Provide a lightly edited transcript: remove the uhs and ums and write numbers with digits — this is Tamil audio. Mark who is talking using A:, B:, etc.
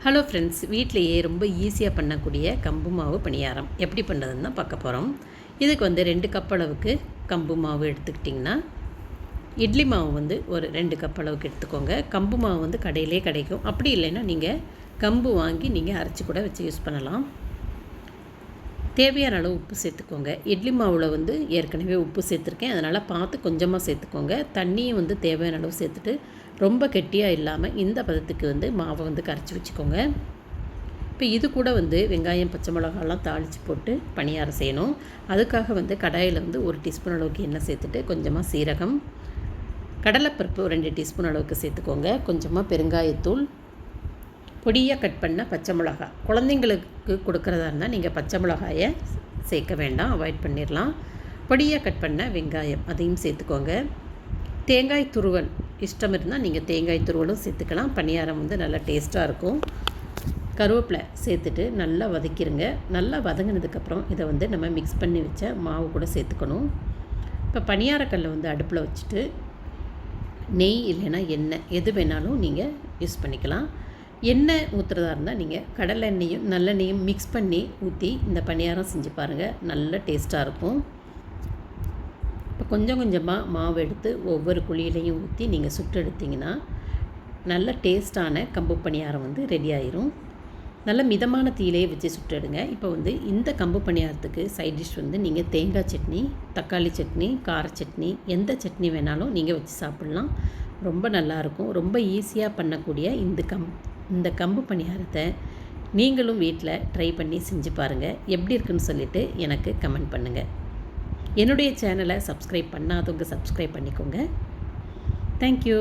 A: ஹலோ ஃப்ரெண்ட்ஸ், வீட்டிலையே ரொம்ப ஈஸியாக பண்ணக்கூடிய கம்பு மாவு பணியாரம் எப்படி பண்ணுறதுன்னு தான் பார்க்க போகிறோம். இதுக்கு 2 கப் அளவுக்கு கம்பு மாவு எடுத்துக்கிட்டிங்கன்னா, இட்லி மாவு ஒரு 2 கப் அளவுக்கு எடுத்துக்கோங்க. கம்பு மாவு கடையிலே கிடைக்கும். அப்படி இல்லைன்னா நீங்கள் கம்பு வாங்கி நீங்கள் அரைச்சி கூட வச்சு யூஸ் பண்ணலாம். தேவையான அளவு உப்பு சேர்த்துக்கோங்க. இட்லி மாவில் ஏற்கனவே உப்பு சேர்த்துருக்கேன், அதனால் பார்த்து கொஞ்சமாக சேர்த்துக்கோங்க. தண்ணியும் தேவையான அளவு சேர்த்துட்டு ரொம்ப கெட்டியாக இல்லாமல் இந்த பதத்துக்கு மாவை கரைச்சி வச்சுக்கோங்க. இப்போ இது கூட வெங்காயம், பச்சை மிளகாலாம் தாளித்து போட்டு பணியாரம் செய்யணும். அதுக்காக கடாயில் 1 டீஸ்பூன் அளவுக்கு எண்ணெய் சேர்த்துட்டு கொஞ்சமாக சீரகம், கடலைப்பருப்பு 2 டீஸ்பூன் அளவுக்கு சேர்த்துக்கோங்க. கொஞ்சமாக பெருங்காயத்தூள், பொடியாக கட் பண்ண பச்சை மிளகாய். குழந்தைங்களுக்கு கொடுக்குறதா இருந்தால் நீங்கள் பச்சை மிளகாயை சேர்க்க வேண்டாம், அவாய்ட் பண்ணிடலாம். பொடியாக கட் பண்ண வெங்காயம் அதையும் சேர்த்துக்கோங்க. தேங்காய் துருவல் இஷ்டம் இருந்தால் நீங்கள் தேங்காய் துருவலும் சேர்த்துக்கலாம். பணியாரம் நல்லா டேஸ்ட்டாக இருக்கும். கருவேப்பிலை சேர்த்துட்டு நல்லா வதக்கிடுங்க. நல்லா வதங்கினதுக்கப்புறம் இதை நம்ம மிக்ஸ் பண்ணி வச்ச மாவு கூட சேர்த்துக்கணும். இப்போ பணியாரக்கல்லை அடுப்பில் வச்சுட்டு நெய் இல்லைன்னா எண்ணெய் எது வேணாலும் நீங்கள் யூஸ் பண்ணிக்கலாம். எண்ணெய் ஊற்றுறதா இருந்தால் நீங்கள் கடலை எண்ணெயும் நல்லெண்ணெயும் மிக்ஸ் பண்ணி ஊற்றி இந்த பணியாரம் செஞ்சு பாருங்கள், நல்ல டேஸ்ட்டாக இருக்கும். இப்போ கொஞ்சம் கொஞ்சமாக மாவு எடுத்து ஒவ்வொரு குழியிலையும் ஊற்றி நீங்கள் சுட்டு எடுத்திங்கன்னா நல்ல டேஸ்ட்டான கம்பு பணியாரம் ரெடி ஆயிரும். நல்ல மிதமான தீயிலே வச்சு சுட்டு எடுங்க. இப்போ இந்த கம்பு பணியாரத்துக்கு சைட் டிஷ் நீங்கள் தேங்காய் சட்னி, தக்காளி சட்னி, கார சட்னி, எந்த சட்னி வேணாலும் நீங்கள் வச்சு சாப்பிட்லாம். ரொம்ப நல்லாயிருக்கும். ரொம்ப ஈஸியாக பண்ணக்கூடிய இந்த கம்பு பணியாரத்தை நீங்களும் வீட்டில் ட்ரை பண்ணி செஞ்சு பாருங்கள். எப்படி இருக்குன்னு சொல்லிவிட்டு எனக்கு கமெண்ட் பண்ணுங்கள். என்னுடைய சேனலை சப்ஸ்கிரைப் பண்ணாதவங்க சப்ஸ்கிரைப் பண்ணிக்கோங்க. தேங்க்யூ.